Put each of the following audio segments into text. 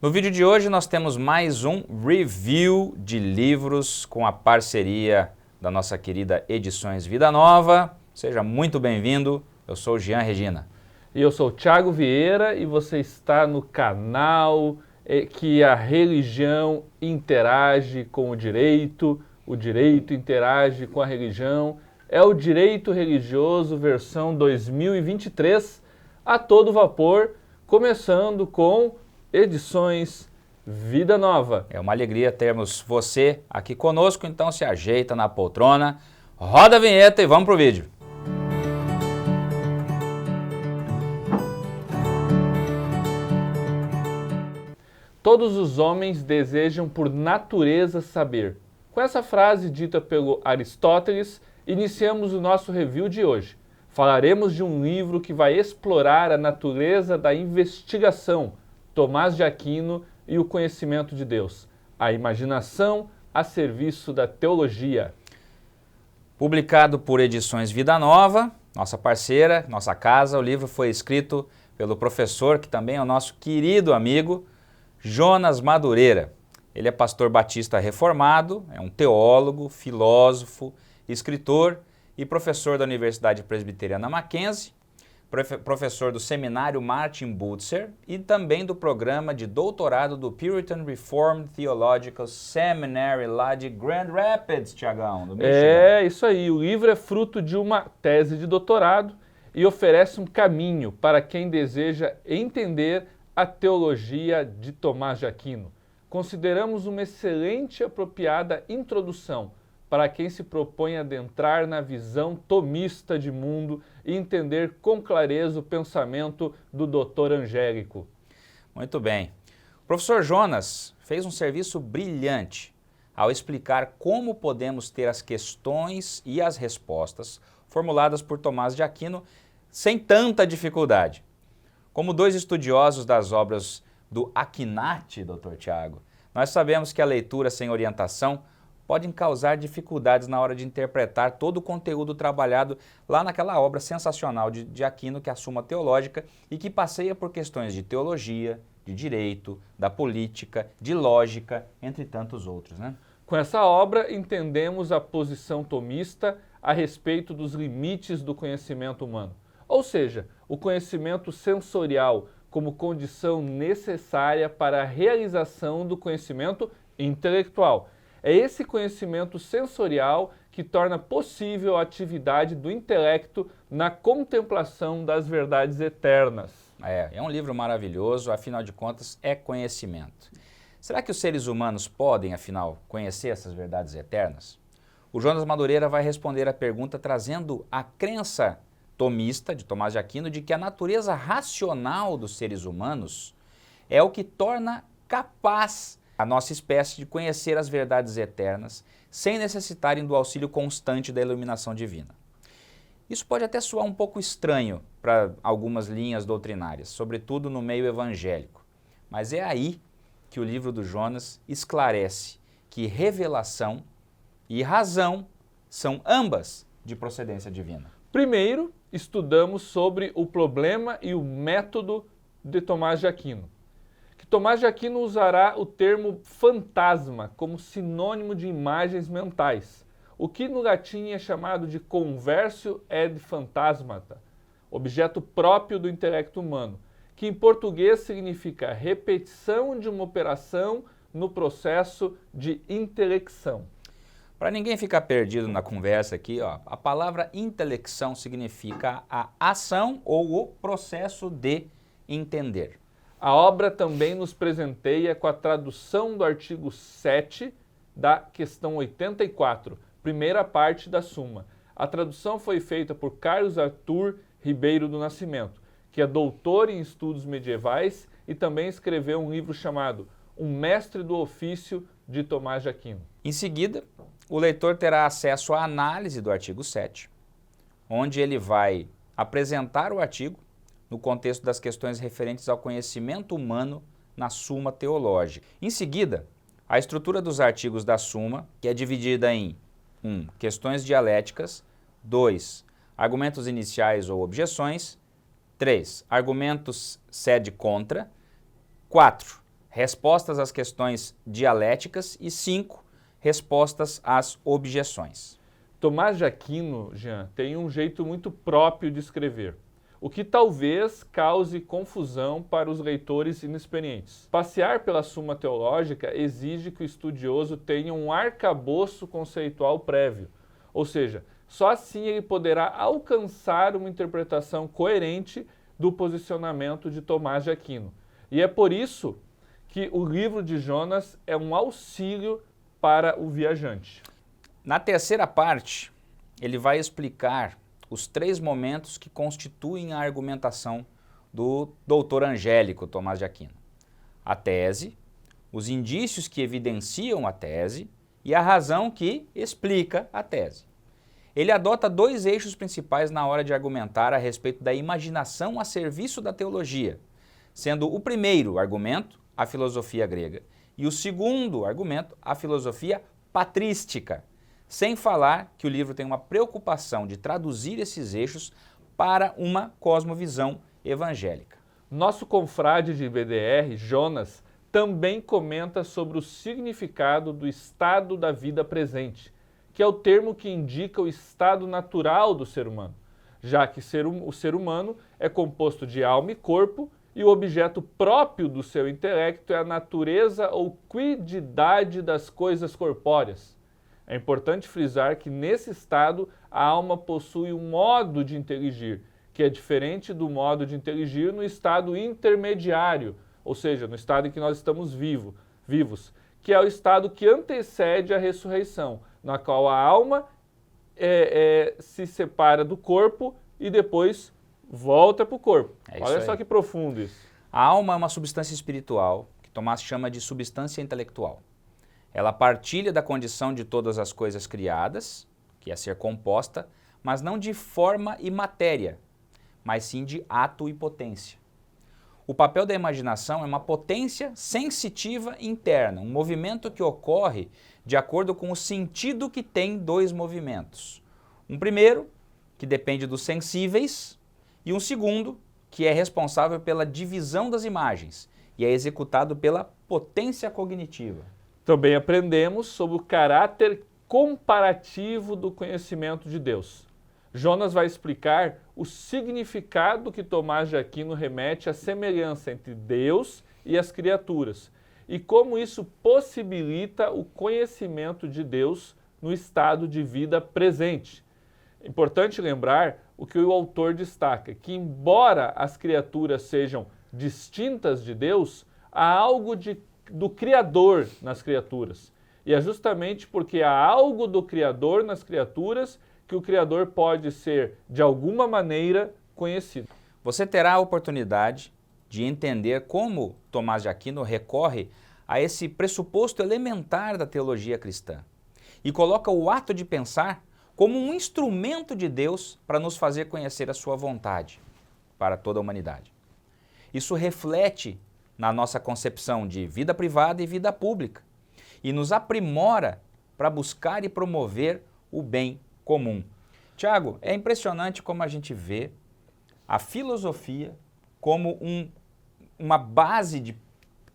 No vídeo de hoje nós temos mais um review de livros com a parceria da nossa querida Edições Vida Nova. Seja muito bem-vindo, eu sou o Jean Regina. E eu sou o Thiago Vieira e você está no canal que a religião interage com o direito interage com a religião. É o Direito Religioso versão 2023 a todo vapor, começando com Edições Vida Nova. É uma alegria termos você aqui conosco, então se ajeita na poltrona, roda a vinheta e vamos pro vídeo. Todos os homens desejam por natureza saber. Com essa frase dita pelo Aristóteles, iniciamos o nosso review de hoje. Falaremos de um livro que vai explorar a natureza da investigação, Tomás de Aquino e o conhecimento de Deus. A imaginação a serviço da teologia. Publicado por Edições Vida Nova, nossa parceira, nossa casa, o livro foi escrito pelo professor, que também é o nosso querido amigo, Jonas Madureira. Ele é pastor batista reformado, é um teólogo, filósofo, escritor e professor da Universidade Presbiteriana Mackenzie, professor do seminário Martin Butzer e também do programa de doutorado do Puritan Reformed Theological Seminary lá de Grand Rapids, Tiagão, do Michigan. É, isso aí. O livro é fruto de uma tese de doutorado e oferece um caminho para quem deseja entender a teologia de Tomás de Aquino. Consideramos uma excelente e apropriada introdução para quem se propõe adentrar na visão tomista de mundo e entender com clareza o pensamento do Dr. Angélico. Muito bem. O professor Jonas fez um serviço brilhante ao explicar como podemos ter as questões e as respostas formuladas por Tomás de Aquino sem tanta dificuldade. Como dois estudiosos das obras do Aquinate, Dr. Tiago, nós sabemos que a leitura sem orientação podem causar dificuldades na hora de interpretar todo o conteúdo trabalhado lá naquela obra sensacional de Aquino, que é a Suma Teológica, e que passeia por questões de teologia, de direito, da política, de lógica, entre tantos outros, né? Com essa obra, entendemos a posição tomista a respeito dos limites do conhecimento humano. Ou seja, o conhecimento sensorial como condição necessária para a realização do conhecimento intelectual. É esse conhecimento sensorial que torna possível a atividade do intelecto na contemplação das verdades eternas. É um livro maravilhoso, afinal de contas é conhecimento. Será que os seres humanos podem, afinal, conhecer essas verdades eternas? O Jonas Madureira vai responder a pergunta trazendo a crença tomista de Tomás de Aquino de que a natureza racional dos seres humanos é o que torna capaz a nossa espécie de conhecer as verdades eternas sem necessitarem do auxílio constante da iluminação divina. Isso pode até soar um pouco estranho para algumas linhas doutrinárias, sobretudo no meio evangélico, mas é aí que o livro do Jonas esclarece que revelação e razão são ambas de procedência divina. Primeiro, estudamos sobre o problema e o método de Tomás de Aquino. Que Tomás de Aquino usará o termo fantasma como sinônimo de imagens mentais, o que no latim é chamado de conversio ad phantasmata, objeto próprio do intelecto humano, que em português significa repetição de uma operação no processo de intelecção. Para ninguém ficar perdido na conversa aqui, a palavra intelecção significa a ação ou o processo de entender. A obra também nos presenteia com a tradução do artigo 7 da questão 84, primeira parte da Suma. A tradução foi feita por Carlos Arthur Ribeiro do Nascimento, que é doutor em estudos medievais e também escreveu um livro chamado Um Mestre do Ofício de Tomás de Aquino. Em seguida, o leitor terá acesso à análise do artigo 7, onde ele vai apresentar o artigo no contexto das questões referentes ao conhecimento humano na Suma Teológica. Em seguida, a estrutura dos artigos da Suma, que é dividida em 1. Questões dialéticas, 2. Argumentos iniciais ou objeções, 3. Argumentos sede contra, 4. respostas às questões dialéticas e 5, respostas às objeções. Tomás de Aquino, Jean, tem um jeito muito próprio de escrever, o que talvez cause confusão para os leitores inexperientes. Passear pela Suma Teológica exige que o estudioso tenha um arcabouço conceitual prévio, ou seja, só assim ele poderá alcançar uma interpretação coerente do posicionamento de Tomás de Aquino. E é por isso que o livro de Jonas é um auxílio para o viajante. Na terceira parte, ele vai explicar os 3 momentos que constituem a argumentação do doutor angélico Tomás de Aquino: a tese, os indícios que evidenciam a tese e a razão que explica a tese. Ele adota 2 eixos principais na hora de argumentar a respeito da imaginação a serviço da teologia, sendo o primeiro argumento a filosofia grega e o segundo argumento a filosofia patrística, sem falar que o livro tem uma preocupação de traduzir esses eixos para uma cosmovisão evangélica. Nosso confrade de BDR, Jonas, também comenta sobre o significado do estado da vida presente, que é o termo que indica o estado natural do ser humano, já que o ser humano é composto de alma e corpo e o objeto próprio do seu intelecto é a natureza ou quididade das coisas corpóreas. É importante frisar que nesse estado a alma possui um modo de inteligir, que é diferente do modo de inteligir no estado intermediário, ou seja, no estado em que nós estamos vivos, que é o estado que antecede a ressurreição, na qual a alma se separa do corpo e depois volta para o corpo. Olha só que profundo isso. A alma é uma substância espiritual, que Tomás chama de substância intelectual. Ela partilha da condição de todas as coisas criadas, que é ser composta, mas não de forma e matéria, mas sim de ato e potência. O papel da imaginação é uma potência sensitiva interna, um movimento que ocorre de acordo com o sentido que tem 2 movimentos. Um primeiro, que depende dos sensíveis, e um segundo, que é responsável pela divisão das imagens e é executado pela potência cognitiva. Também aprendemos sobre o caráter comparativo do conhecimento de Deus. Jonas vai explicar o significado que Tomás de Aquino remete à semelhança entre Deus e as criaturas e como isso possibilita o conhecimento de Deus no estado de vida presente. É importante lembrar o que o autor destaca, que embora as criaturas sejam distintas de Deus, há algo do Criador nas criaturas. E é justamente porque há algo do Criador nas criaturas que o Criador pode ser, de alguma maneira, conhecido. Você terá a oportunidade de entender como Tomás de Aquino recorre a esse pressuposto elementar da teologia cristã e coloca o ato de pensar como um instrumento de Deus para nos fazer conhecer a sua vontade para toda a humanidade. Isso reflete na nossa concepção de vida privada e vida pública e nos aprimora para buscar e promover o bem comum. Tiago, é impressionante como a gente vê a filosofia como uma base de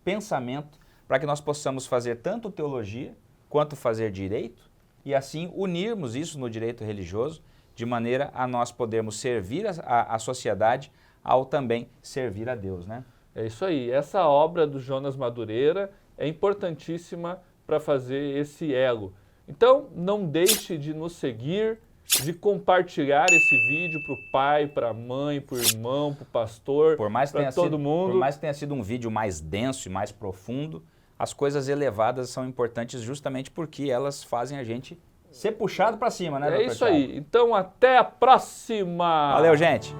pensamento para que nós possamos fazer tanto teologia quanto fazer direito e assim unirmos isso no direito religioso de maneira a nós podermos servir a sociedade ao também servir a Deus, né? É isso aí. Essa obra do Jonas Madureira é importantíssima para fazer esse elo. Então, não deixe de nos seguir, de compartilhar esse vídeo para o pai, para a mãe, para o irmão, para o pastor, para todo mundo. Por mais que tenha sido um vídeo mais denso e mais profundo, as coisas elevadas são importantes justamente porque elas fazem a gente ser puxado para cima, né, É isso aí. Então, até a próxima! Valeu, gente!